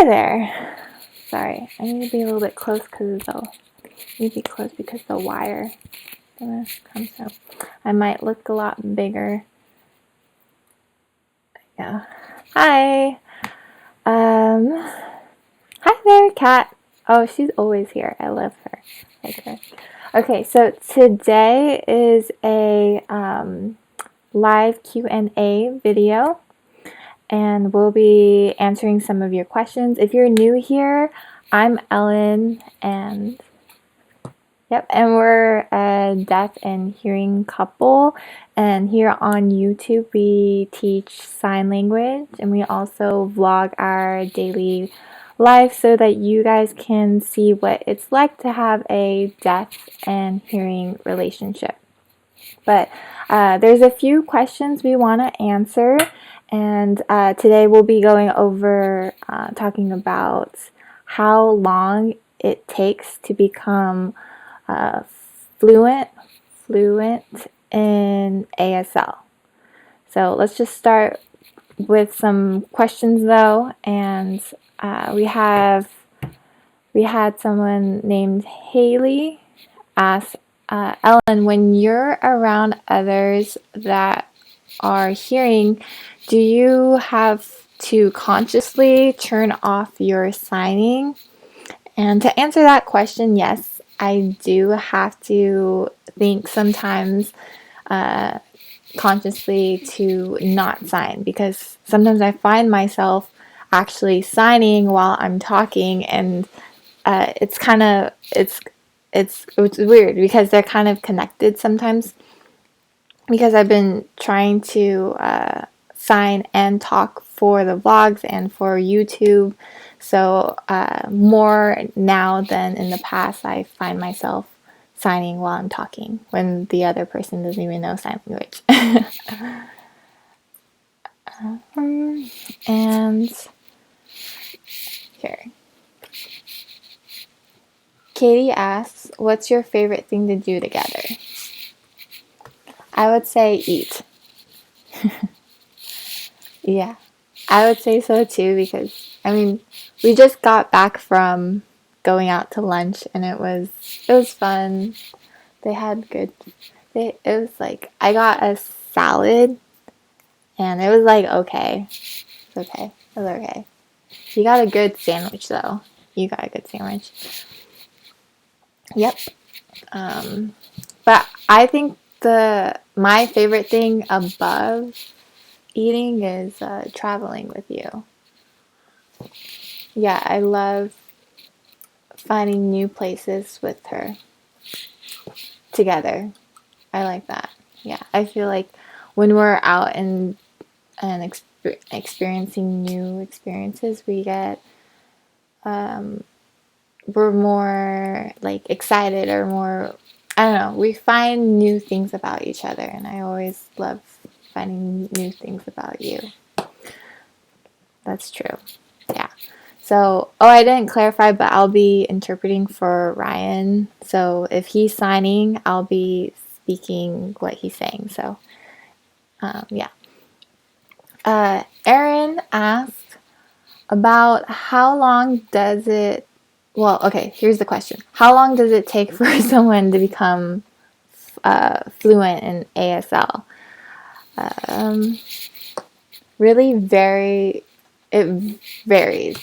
Hi there. Sorry, I need to be a little bit close because the wire gonna come so I might look a lot bigger. Yeah. Hi. Hi there, Kat. Oh, she's always here. I love her. Okay, so today is a live Q&A video, and we'll be answering some of your questions. If you're new here, I'm Ellen, and we're a deaf and hearing couple, and here on YouTube we teach sign language, and we also vlog our daily life so that you guys can see what it's like to have a deaf and hearing relationship. But there's a few questions we want to answer, and today we'll be going over talking about how long it takes to become fluent in ASL. So let's just start with some questions though, and we had someone named Haley ask, Ellen, when you're around others that are hearing, do you have to consciously turn off your signing? And to answer that question, yes, I do have to think sometimes consciously to not sign, because sometimes I find myself actually signing while I'm talking, and it's weird because they're kind of connected sometimes, because I've been trying to sign and talk for the vlogs and for YouTube. So more now than in the past, I find myself signing while I'm talking when the other person doesn't even know sign language. And here. Katie asks, what's your favorite thing to do together? I would say eat. Yeah, I would say so too, because we just got back from going out to lunch, and it was fun. They had it was like, I got a salad, and it was like okay. It was okay. You got a good sandwich though. You got a good sandwich. Yep. But I think my favorite thing above eating is traveling with you. Yeah, I love finding new places with her together. I like that. Yeah, I feel like when we're out and experiencing new experiences, we're more like excited, or more, I don't know, we find new things about each other, and I always love finding new things about you. That's true. Yeah. So, I didn't clarify, but I'll be interpreting for Ryan. So if he's signing, I'll be speaking what he's saying. So, yeah. Erin asked about how long does it, well, okay, here's the question. How long does it take for someone to become fluent in ASL? It varies.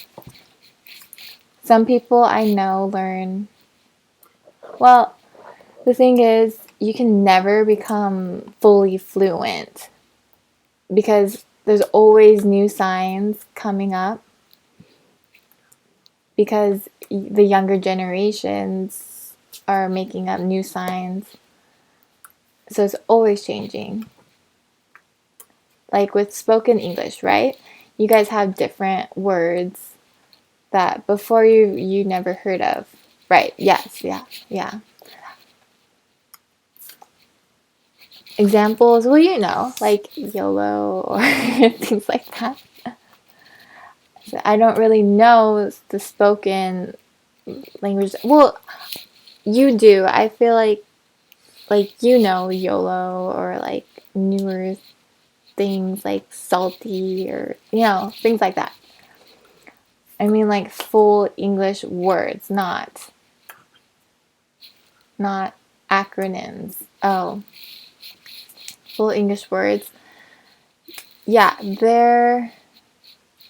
Some people I know learn, well, the thing is, you can never become fully fluent because there's always new signs coming up, because the younger generations are making up new signs. So it's always changing. Like with spoken English, right? You guys have different words that before you never heard of. Right, yes, yeah. Examples, well, like YOLO or things like that. So I don't really know the spoken language. Well, you do. I feel like YOLO, or like newer things like salty, or things like that. I mean like full English words, not acronyms. Oh, full English words. Yeah, there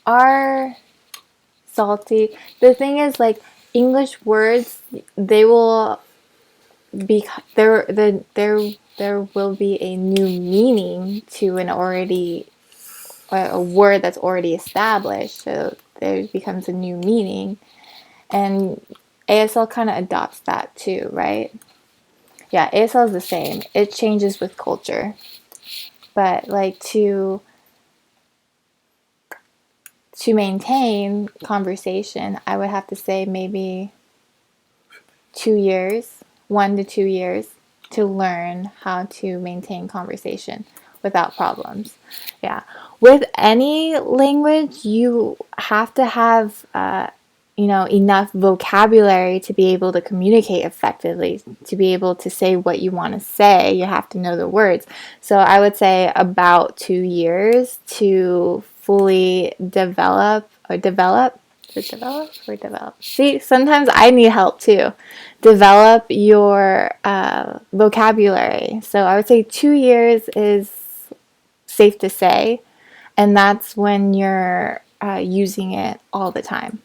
are salty. The thing is, like, English words, they will be there will be a new meaning to an already a word that's already established. So there becomes a new meaning, and ASL kind of adopts that too, right? Yeah, ASL is the same. It changes with culture, but like to maintain conversation, I would have to say maybe 2 years, 1 to 2 years, to learn how to maintain conversation without problems. Yeah. With any language, you have to have, enough vocabulary to be able to communicate effectively, to be able to say what you want to say. You have to know the words. So I would say about 2 years to fully develop. See, sometimes I need help too. Develop your vocabulary. So I would say 2 years is safe to say, and that's when you're using it all the time.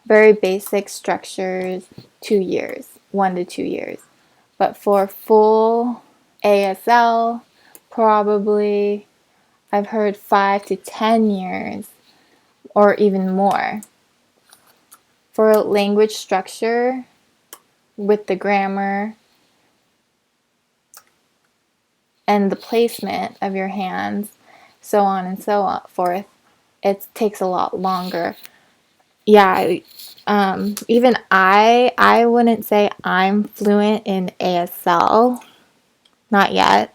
Very basic structures, 2 years, 1 to 2 years. But for full ASL, probably I've heard 5 to 10 years or even more. For language structure, with the grammar and the placement of your hands, so on and so forth, it takes a lot longer. Yeah, even I wouldn't say I'm fluent in ASL, not yet.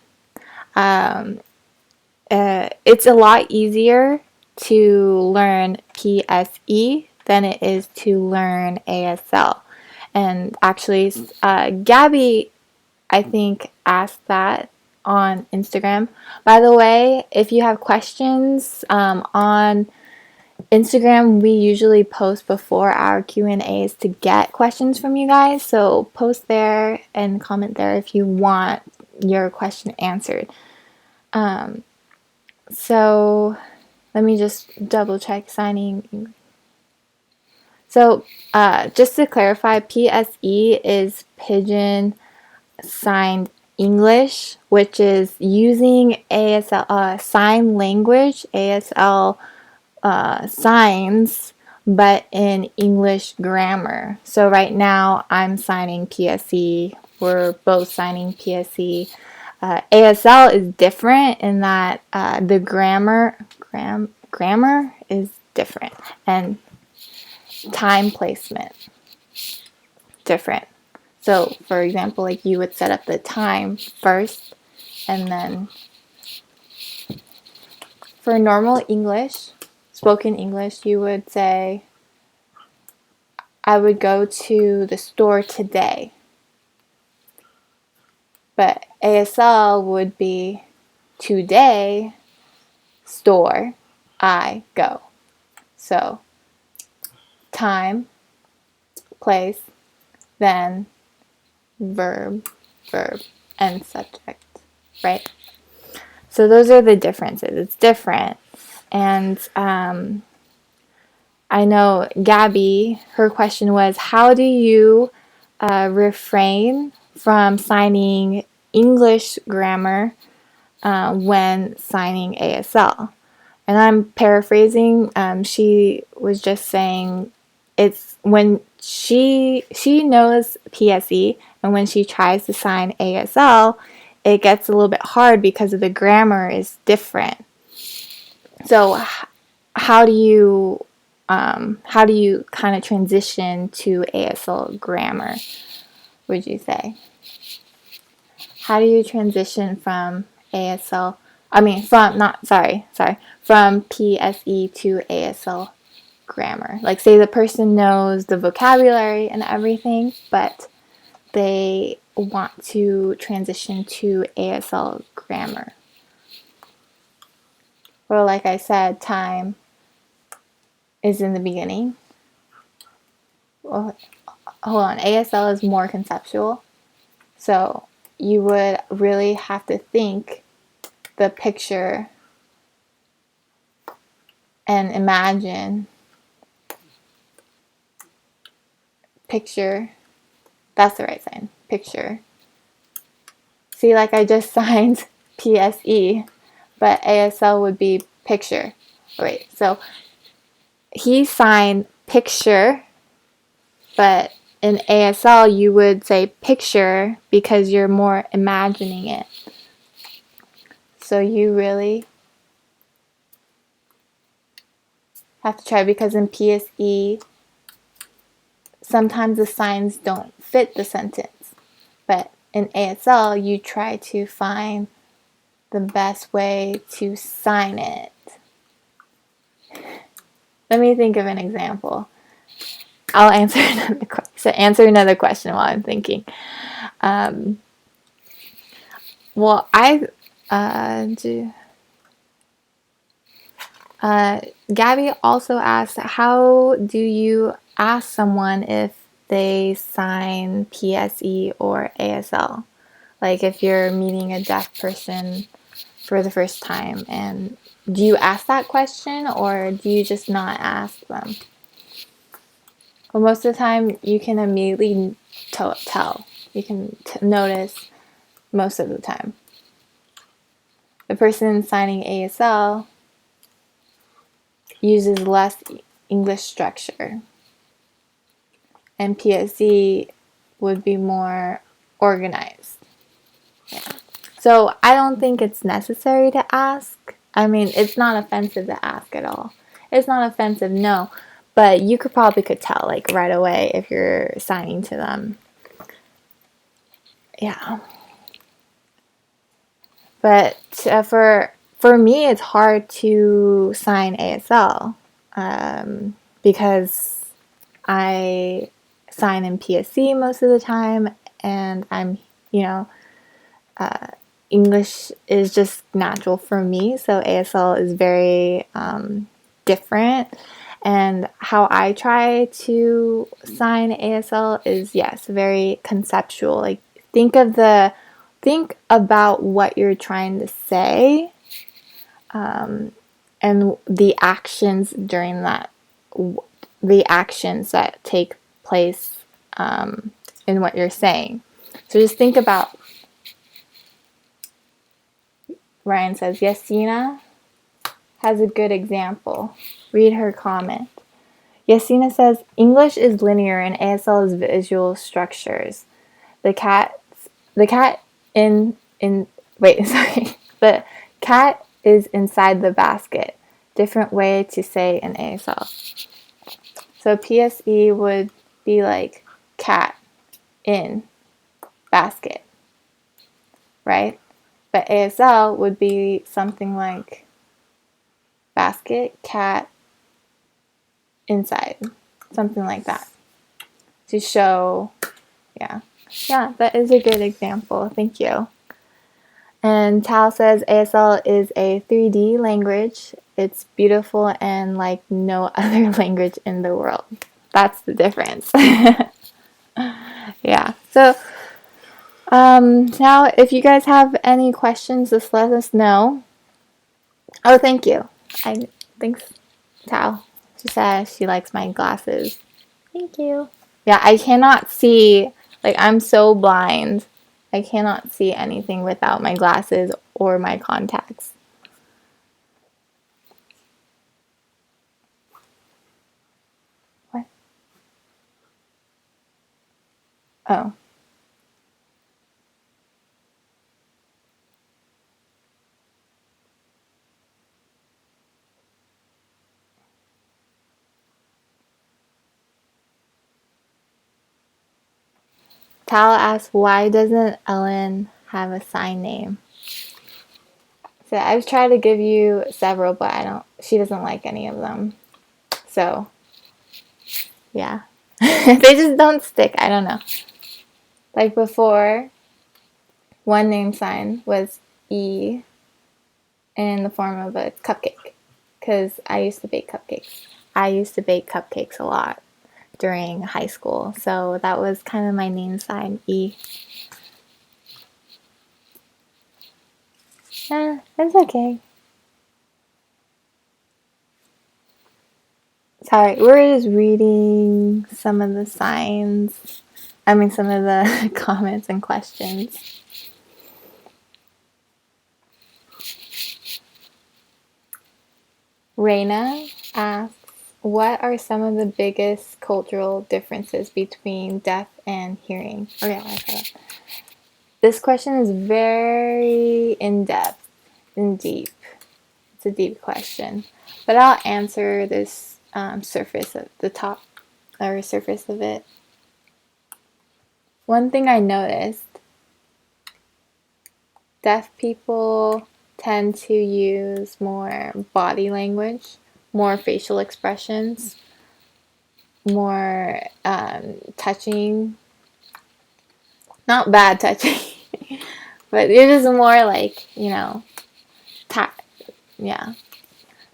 It's a lot easier to learn PSE than it is to learn ASL. And actually, Gabby, I think, asked that on Instagram. By the way, if you have questions on Instagram, we usually post before our Q&As to get questions from you guys. So post there and comment there if you want your question answered. So let me just double check signing. So just to clarify, PSE is Pigeon Signed English, which is using ASL sign language, ASL signs, but in English grammar. So right now I'm signing PSE. We're both signing PSE. ASL is different in that the grammar is different, and time placement different. So for example, like, you would set up the time first, and then for normal English, spoken English, you would say, I would go to the store today. But ASL would be, today, store, I go. So time, place, then verb, and subject, right? So those are the differences. It's different. And I know Gabby, her question was, how do you refrain from signing English grammar when signing ASL? And I'm paraphrasing. She was just saying it's when she knows PSE, and when she tries to sign ASL, it gets a little bit hard because of the grammar is different. So how do you kind of transition to ASL grammar, would you say? How do you transition from ASL, from PSE to ASL grammar? Like, say the person knows the vocabulary and everything, but they want to transition to ASL grammar. Or like I said, time is in the beginning. Well, hold on, ASL is more conceptual. So you would really have to think the picture and imagine picture. That's the right sign. Picture. See, like I just signed PSE, but ASL would be picture. Wait, so he signed picture, but in ASL you would say picture because you're more imagining it. So you really have to try, because in PSE sometimes the signs don't fit the sentence, but in ASL you try to find the best way to sign it. Let me think of an example. I'll answer another question while I'm thinking. Well, Gabby also asked, how do you ask someone if they sign PSE or ASL? Like if you're meeting a deaf person for the first time, and do you ask that question or do you just not ask them? Well, most of the time you can immediately tell. You can notice most of the time. The person signing ASL uses less English structure, and PSE would be more organized. Yeah. So I don't think it's necessary to ask. I mean, it's not offensive to ask at all. It's not offensive, no. But you could tell like right away if you're signing to them. Yeah. But for me, it's hard to sign ASL because I sign in PSC most of the time, and I'm, English is just natural for me, so ASL is very different. And how I try to sign ASL is, yes, very conceptual. Like think about what you're trying to say, and the actions during that, the actions that take place in what you're saying. So just think about. Ryan says, Yasina has a good example. Read her comment. Yasina says, English is linear and ASL is visual structures. The cat the cat is inside the basket. Different way to say in ASL. So PSE would be like cat in basket, right? But ASL would be something like basket, cat, inside. Something like that. To show, yeah. Yeah, that is a good example. Thank you. And Tal says ASL is a 3D language. It's beautiful and like no other language in the world. That's the difference. Yeah. So now if you guys have any questions, just let us know. Oh, thank you. Thanks, Tal. She says she likes my glasses. Thank you. Yeah, I cannot see. Like, I'm so blind. I cannot see anything without my glasses or my contacts. What? Oh. Tal asks, why doesn't Ellen have a sign name? So I've tried to give you several, but she doesn't like any of them. So, yeah. They just don't stick. I don't know. Like before, one name sign was E in the form of a cupcake, because I used to bake cupcakes. I used to bake cupcakes a lot during high school, so that was kind of my name sign, E. It's okay. Sorry, we're just reading some of the signs. Some of the comments and questions. Reina asks, what are some of the biggest cultural differences between deaf and hearing? Okay, I saw that. This question is very in-depth and deep. It's a deep question. But I'll answer this surface of the top, or surface of it. One thing I noticed, deaf people tend to use more body language, more facial expressions, more touching. Not bad touching, but it is more like, yeah,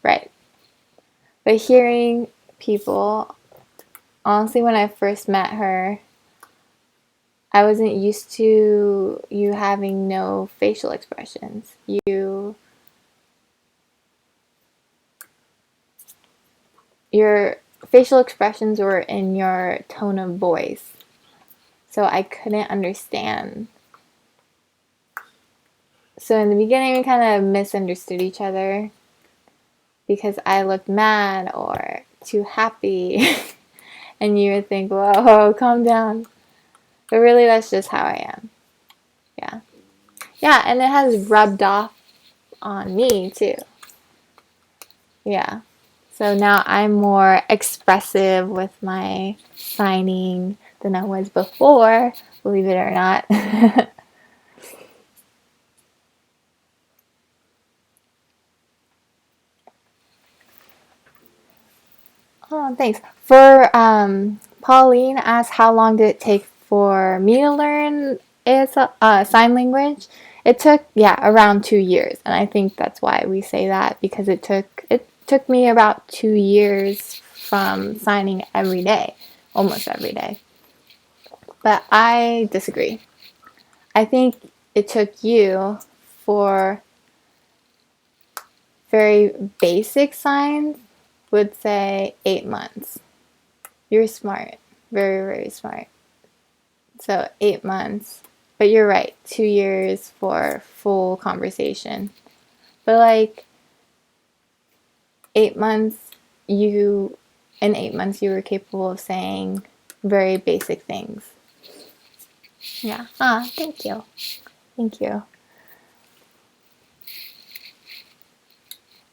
right. But hearing people, honestly, when I first met her, I wasn't used to you having no facial expressions. Your facial expressions were in your tone of voice. So I couldn't understand. So in the beginning, we kind of misunderstood each other because I looked mad or too happy. And you would think, whoa, calm down. But really, that's just how I am. Yeah. Yeah, and it has rubbed off on me too. Yeah. So now I'm more expressive with my signing than I was before, believe it or not. Oh, thanks. For Pauline asked how long did it take for me to learn ASL, sign language? It took around 2 years, and I think that's why we say that, because it took me about 2 years from signing every day, almost every day. But I disagree. I think it took you for very basic signs, would say 8 months. You're smart. Very, very smart. So 8 months. But you're right, 2 years for full conversation. But like 8 months, in 8 months you were capable of saying very basic things. Yeah. Thank you. Thank you.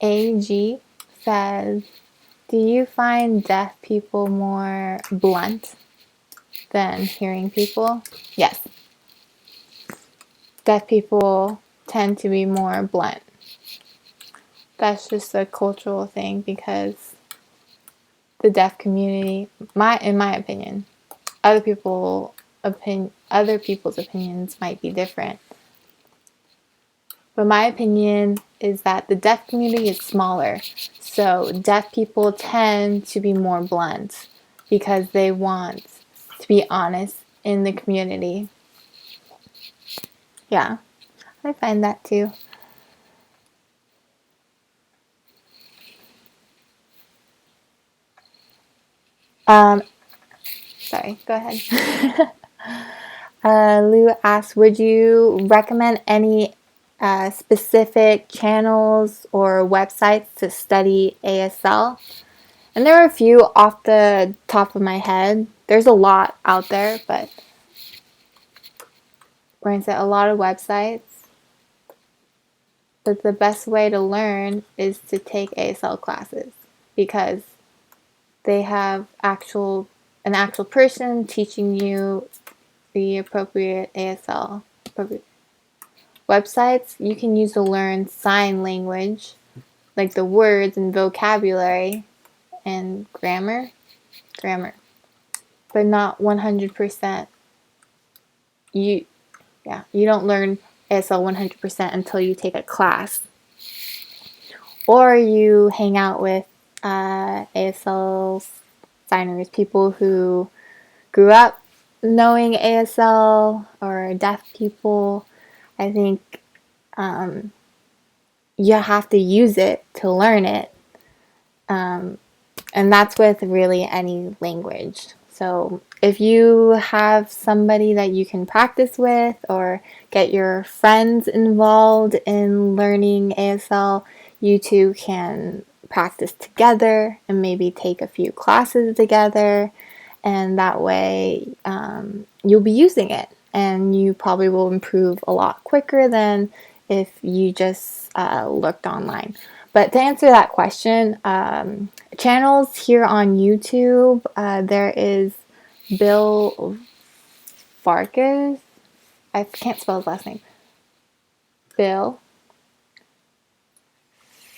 AG says, do you find deaf people more blunt than hearing people? Yes. Deaf people tend to be more blunt. That's just a cultural thing because the deaf community, in my opinion, other people's opinions might be different. But my opinion is that the deaf community is smaller. So deaf people tend to be more blunt because they want to be honest in the community. Yeah, I find that too. Sorry, go ahead. Lou asks, would you recommend any specific channels or websites to study ASL? And there are a few off the top of my head. There's a lot out there, but we're going to say a lot of websites. But the best way to learn is to take ASL classes because they have an actual person teaching you the appropriate ASL websites. You can use to learn sign language, like the words and vocabulary and grammar, but not 100%. You don't learn ASL 100% until you take a class, or you hang out with ASL signers, people who grew up knowing ASL or deaf people. I think you have to use it to learn it. And that's with really any language. So if you have somebody that you can practice with or get your friends involved in learning ASL, you two can practice together and maybe take a few classes together. And that way you'll be using it and you probably will improve a lot quicker than if you just looked online. But to answer that question, channels here on YouTube, there is Bill Farkas. I can't spell his last name. Bill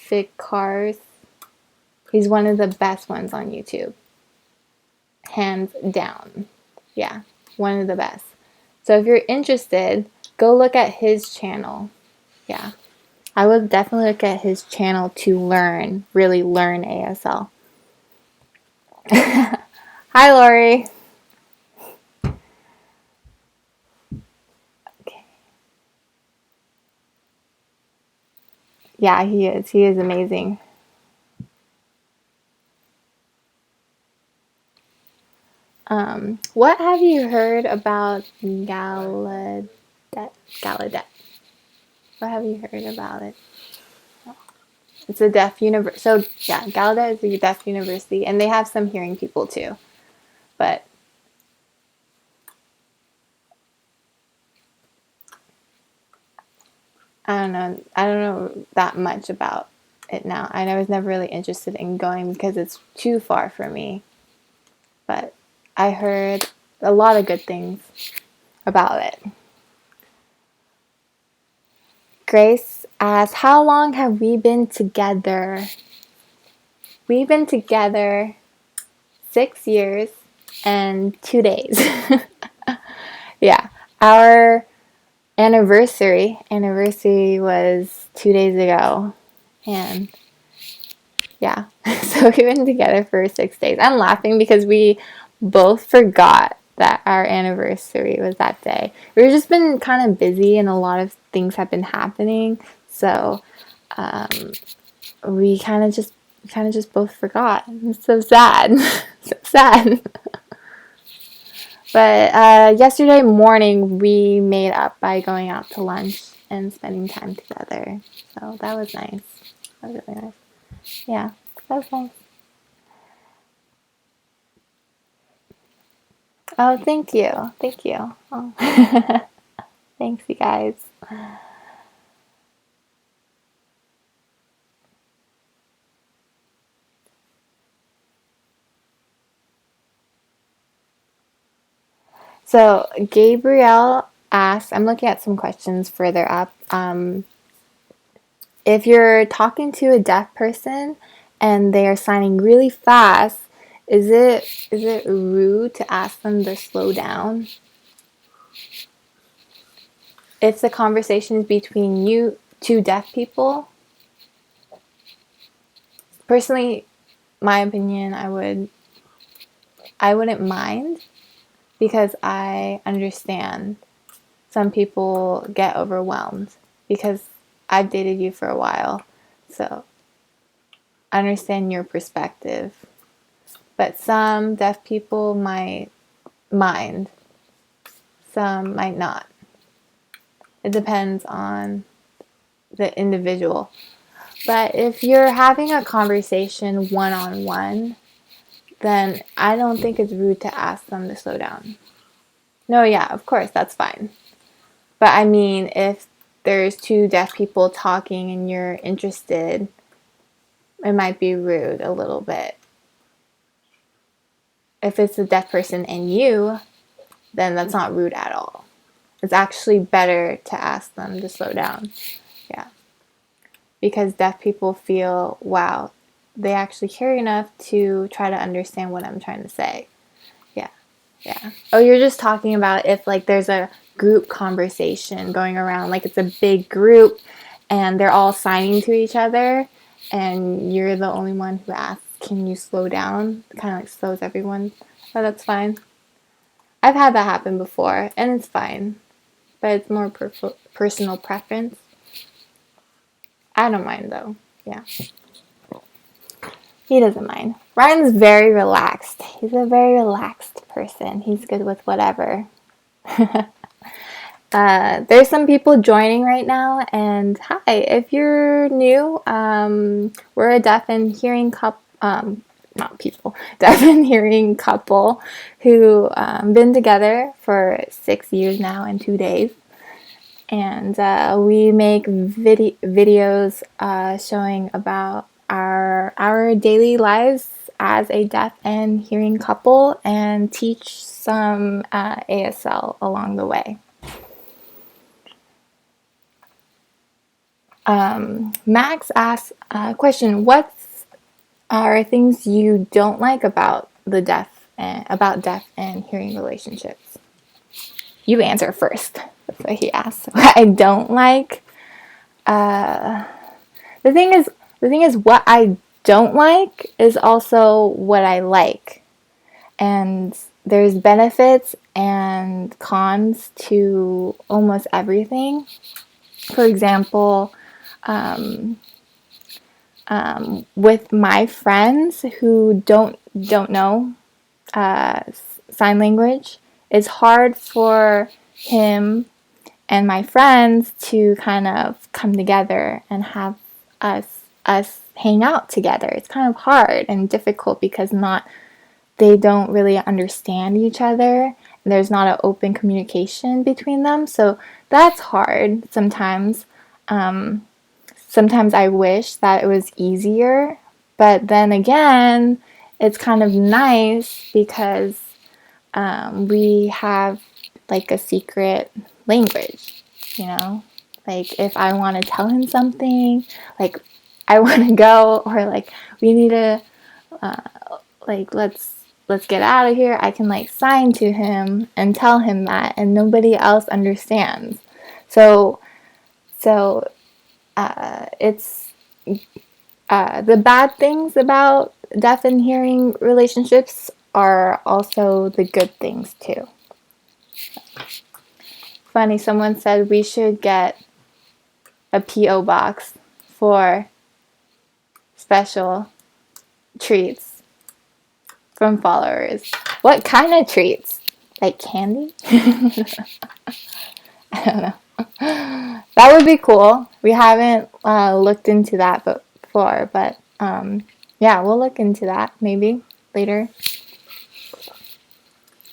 Ficars. He's one of the best ones on YouTube. Hands down. Yeah, one of the best. So if you're interested, go look at his channel. Yeah. I would definitely look at his channel to learn, really learn ASL. Hi, Lori. Okay. Yeah, he is. He is amazing. What have you heard about Gallaudet? Gallaudet. What have you heard about it? It's a deaf university. So yeah, Gallaudet is a deaf university, and they have some hearing people too. But I don't know. I don't know that much about it now. I was never really interested in going because it's too far for me. But I heard a lot of good things about it. Grace asks, how long have we been together? We've been together 6 years and 2 days. Yeah, our anniversary was 2 days ago, and yeah, so we've been together for 6 days. I'm laughing because we both forgot that our anniversary was that day. We've just been kind of busy and a lot of things have been happening, so we kind of just both forgot. It's so sad. So sad. But yesterday morning we made up by going out to lunch and spending time together. So that was nice. That was really nice. Yeah, that was nice. Oh, thank you. Thank you. Oh. Thanks, you guys. So Gabrielle asks, I'm looking at some questions further up. If you're talking to a deaf person and they are signing really fast, is it rude to ask them to slow down? If the conversation is between you two deaf people, personally, my opinion, I wouldn't mind because I understand some people get overwhelmed because I've dated you for a while, so I understand your perspective. But some deaf people might mind, some might not. It depends on the individual. But if you're having a conversation one-on-one, then I don't think it's rude to ask them to slow down. No, yeah, of course, that's fine. But I mean, if there's two deaf people talking and you're interested, it might be rude a little bit. If it's a deaf person and you, then that's not rude at all. It's actually better to ask them to slow down. Yeah. Because deaf people feel, wow, they actually care enough to try to understand what I'm trying to say. Yeah. Yeah. Oh, you're just talking about if like there's a group conversation going around, like it's a big group and they're all signing to each other and you're the only one who asks can you slow down? Kind of like slows everyone, but that's fine. I've had that happen before, and it's fine, but it's more personal preference. I don't mind though. Yeah. He doesn't mind. Ryan's very relaxed. He's a very relaxed person. He's good with whatever. There's some people joining right now, and hi, if you're new, we're a deaf and hearing deaf and hearing couple who been together for 6 years now and 2 days, and we make videos showing about our daily lives as a deaf and hearing couple, and teach some ASL along the way. Max asks a question: what are things you don't like about deaf and hearing relationships? You answer first. That's what he asks. What I don't like. The thing is, what I don't like is also what I like, and there's benefits and cons to almost everything. For example, with my friends who don't know sign language, it's hard for him and my friends to kind of come together and have us hang out together. It's kind of hard and difficult because they don't really understand each other. And there's not an open communication between them, so that's hard sometimes. Sometimes I wish that it was easier, but then again, it's kind of nice because we have like a secret language, you know? Like if I want to tell him something, like I want to go, or like we need to, like let's get out of here, I can like sign to him and tell him that, and nobody else understands. So it's the bad things about deaf and hearing relationships are also the good things too. Funny, someone said we should get a P.O. box for special treats from followers. What kind of treats? Like candy? I don't know. That would be cool. We haven't looked into that before, but yeah, we'll look into that maybe later.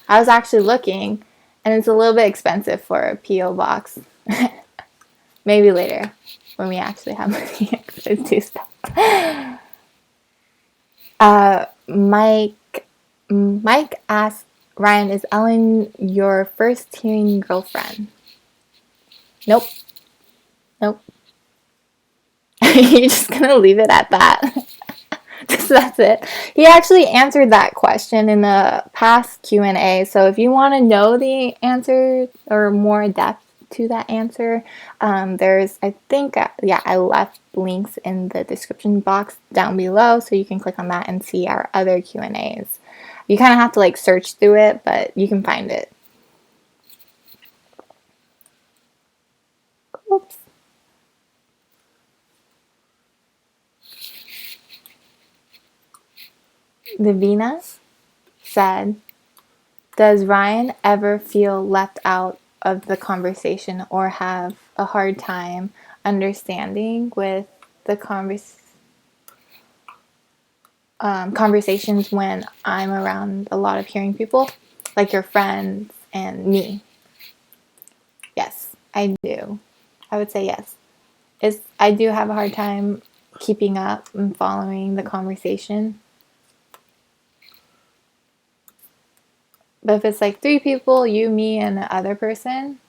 I was actually looking, and it's a little bit expensive for a P.O. box. Maybe later, when we actually have money to do stuff. Mike asked, Ryan, is Ellen your first hearing girlfriend? Nope. You're just gonna leave it at that. Just that's it. He actually answered that question in the past Q&A. So if you want to know the answer or more depth to that answer, there's, I left links in the description box down below, so you can click on that and see our other Q&As. You kind of have to like search through it, but you can find it. Oops. Davina said, does Ryan ever feel left out of the conversation or have a hard time understanding with the conversations when I'm around a lot of hearing people, like your friends and me? Yes, I do. I would say yes. I do have a hard time keeping up and following the conversation. But if it's like 3 people, you, me, and the other person,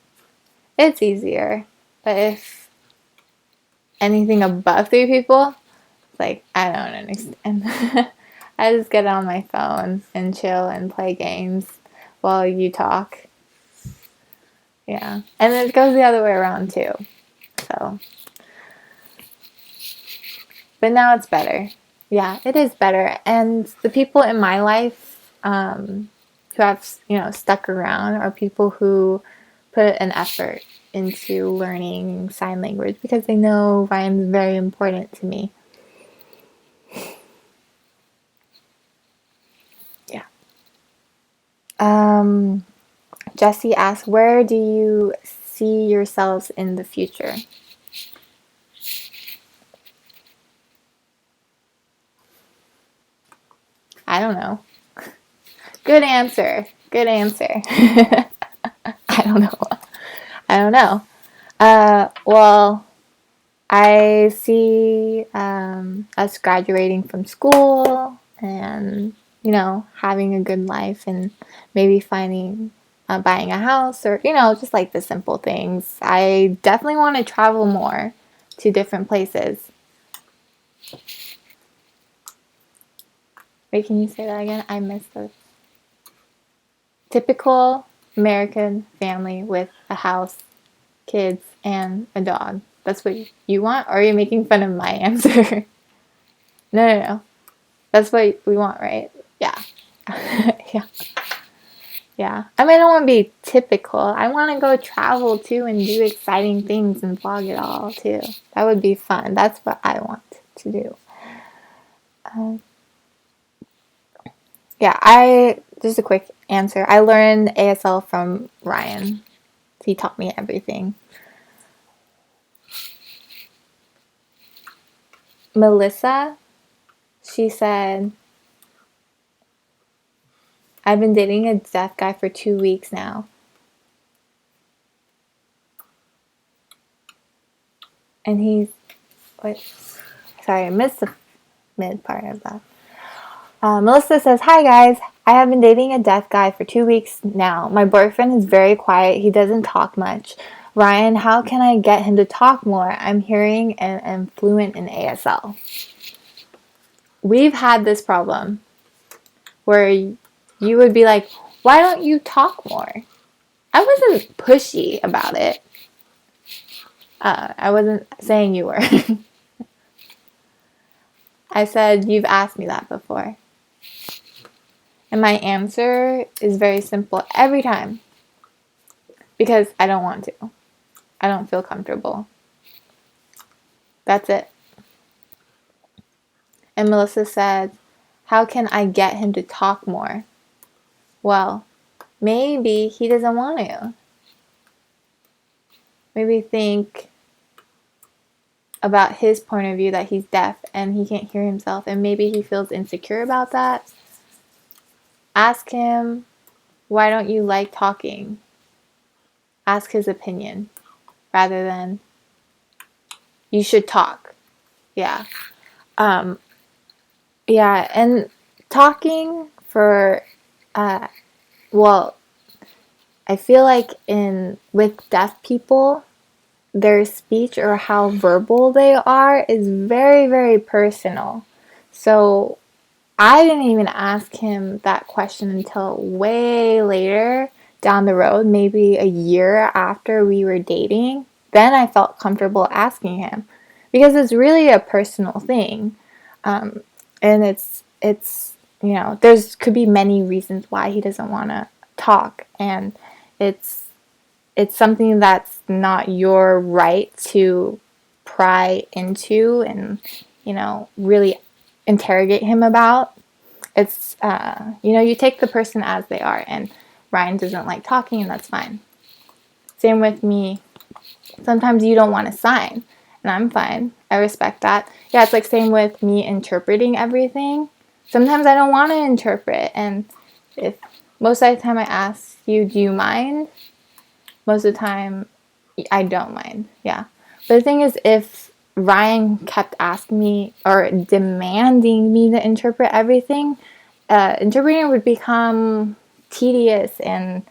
it's easier. But if anything above 3 people, it's like, I don't understand. I just get on my phone and chill and play games while you talk. Yeah. And it goes the other way around too. So. But now it's better. Yeah, it is better. And the people in my life who have, stuck around are people who put an effort into learning sign language because they know Ryan's very important to me. Yeah. Jesse asks, where do you see yourselves in the future? I don't know. Good answer. Good answer. I don't know. I don't know. Well, I see us graduating from school and, having a good life and maybe buying a house or, just like the simple things. I definitely want to travel more to different places. Wait, can you say that again? I missed it. Typical American family with a house, kids, and a dog. That's what you want? Or are you making fun of my answer? No. That's what we want, right? Yeah. Yeah. Yeah. I mean, I don't want to be typical. I want to go travel too and do exciting things and vlog it all too. That would be fun. That's what I want to do. Just a quick answer. I learned ASL from Ryan. He taught me everything. Melissa, she said, I've been dating a deaf guy for 2 weeks now. And sorry, I missed the mid part of that. Melissa says, hi guys, I have been dating a deaf guy for 2 weeks now. My boyfriend is very quiet. He doesn't talk much. Ryan, how can I get him to talk more? I'm hearing and am fluent in ASL. We've had this problem where you would be like, why don't you talk more? I wasn't pushy about it. I wasn't saying you were. I said, you've asked me that before. And my answer is very simple every time. Because I don't want to. I don't feel comfortable. That's it. And Melissa said, how can I get him to talk more? Well, maybe he doesn't want to. Maybe think about his point of view that he's deaf and he can't hear himself, and maybe he feels insecure about that. Ask him, why don't you like talking? Ask his opinion rather than you should talk. Yeah. Yeah, and talking for well, I feel like with deaf people, their speech or how verbal they are is very, very personal. So I didn't even ask him that question until way later down the road, maybe a year after we were dating. Then I felt comfortable asking him because it's really a personal thing. And there's could be many reasons why he doesn't want to talk, and it's something that's not your right to pry into and really interrogate him about. It's you take the person as they are, and Ryan doesn't like talking, and that's fine. Same with me. Sometimes you don't want to sign, and I'm fine. I respect that. Yeah, it's like same with me interpreting everything. Sometimes I don't want to interpret, and if most of the time I ask you, do you mind? Most of the time, I don't mind. Yeah. But the thing is, if Ryan kept asking me or demanding me to interpret everything, interpreting would become tedious, and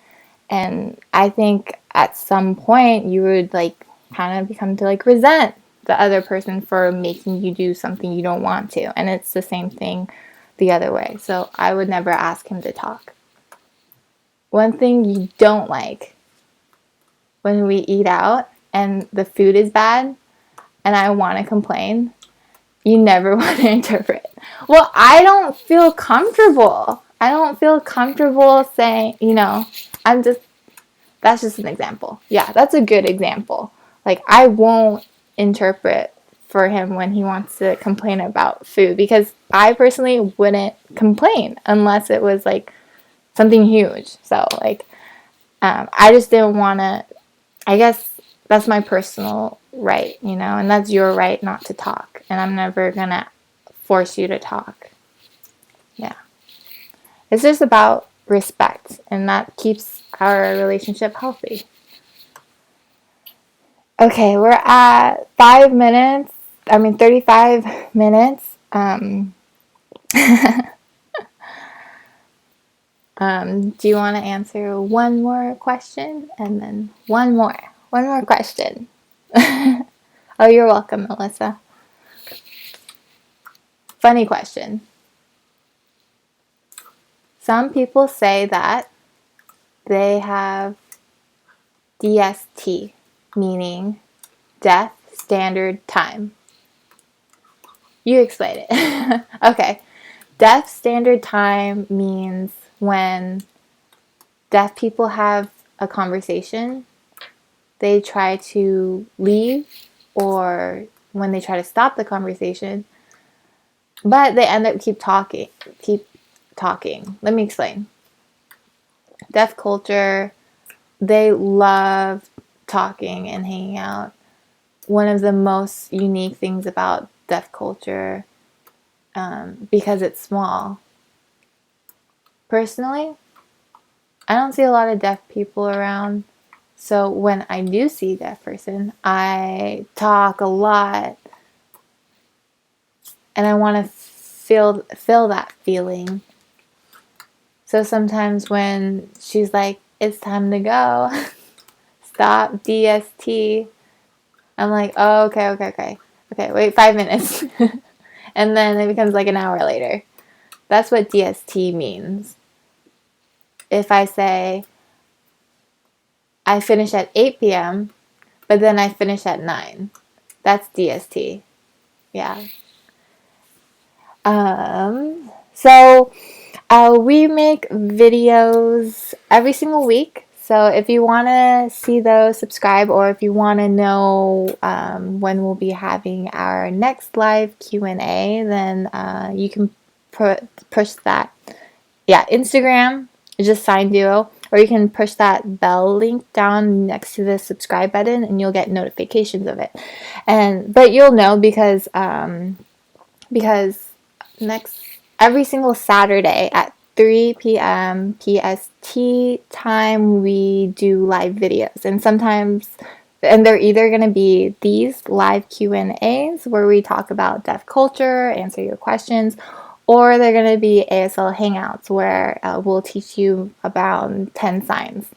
I think at some point you would kind of become to resent the other person for making you do something you don't want to, and it's the same thing the other way. So I would never ask him to talk. One thing you don't like when we eat out and the food is bad and I want to complain, you never want to interpret. Well, I don't feel comfortable. I don't feel comfortable saying, that's just an example. Yeah, that's a good example. Like, I won't interpret for him when he wants to complain about food because I personally wouldn't complain unless it was like something huge. So, like, I just didn't want to, I guess that's my personal right, and that's your right not to talk. And I'm never going to force you to talk. Yeah. It's just about respect, and that keeps our relationship healthy. Okay, we're at 35 minutes. Do you want to answer one more question and then one more question? Oh, you're welcome, Melissa. Funny question. Some people say that they have DST, meaning Deaf Standard Time. You explain it. Okay. Deaf Standard Time means when deaf people have a conversation, they try to leave, or when they try to stop the conversation, but they end up keep talking. Let me explain. Deaf culture, they love talking and hanging out. One of the most unique things about deaf culture, because it's small. Personally, I don't see a lot of deaf people around. So when I do see a deaf person, I talk a lot. And I want to feel that feeling. So sometimes when she's like, it's time to go, stop DST, I'm like, oh, okay. Okay, wait 5 minutes. And then it becomes like an hour later. That's what DST means. If I say, I finish at 8 p.m., but then I finish at 9, that's DST. Yeah. So we make videos every single week. So if you want to see those, subscribe, or if you want to know when we'll be having our next live Q&A, then you can push that. Yeah, Instagram, just Sign Duo, or you can push that bell link down next to the subscribe button, and you'll get notifications of it. But you'll know because every single Saturday at 3 p.m. PST time, we do live videos. And they're either going to be these live Q&As where we talk about deaf culture, answer your questions, or they're going to be ASL hangouts where we'll teach you about 10 signs.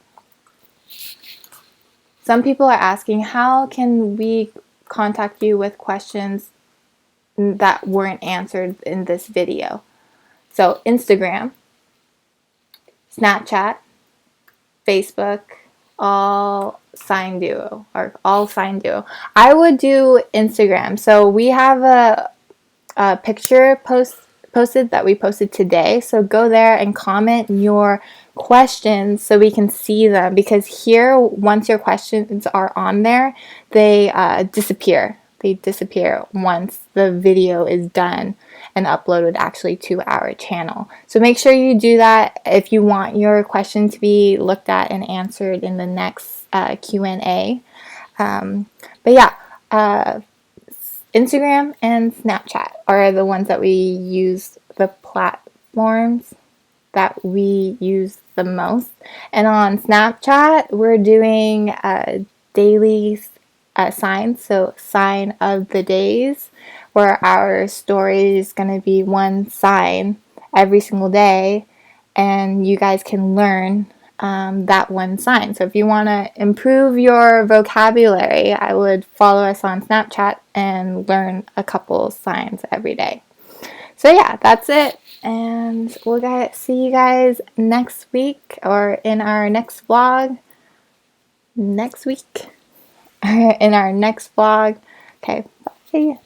Some people are asking, how can we contact you with questions that weren't answered in this video? So Instagram, Snapchat, Facebook, all Sign Duo. I would do Instagram. So we have a picture posted that we posted today. So go there and comment your questions so we can see them, because here, once your questions are on there, they disappear. They disappear once the video is done and uploaded actually to our channel. So make sure you do that if you want your question to be looked at and answered in the next Q&A. But yeah, Instagram and Snapchat are the ones that we use, the platforms that we use the most. And on Snapchat, we're doing daily signs, so sign of the days, where our story is going to be one sign every single day, and you guys can learn that one sign. So if you want to improve your vocabulary, I would follow us on Snapchat and learn a couple signs every day. So yeah, that's it. And we'll see you guys next week, or in our next vlog next week. In our next vlog. Okay, bye.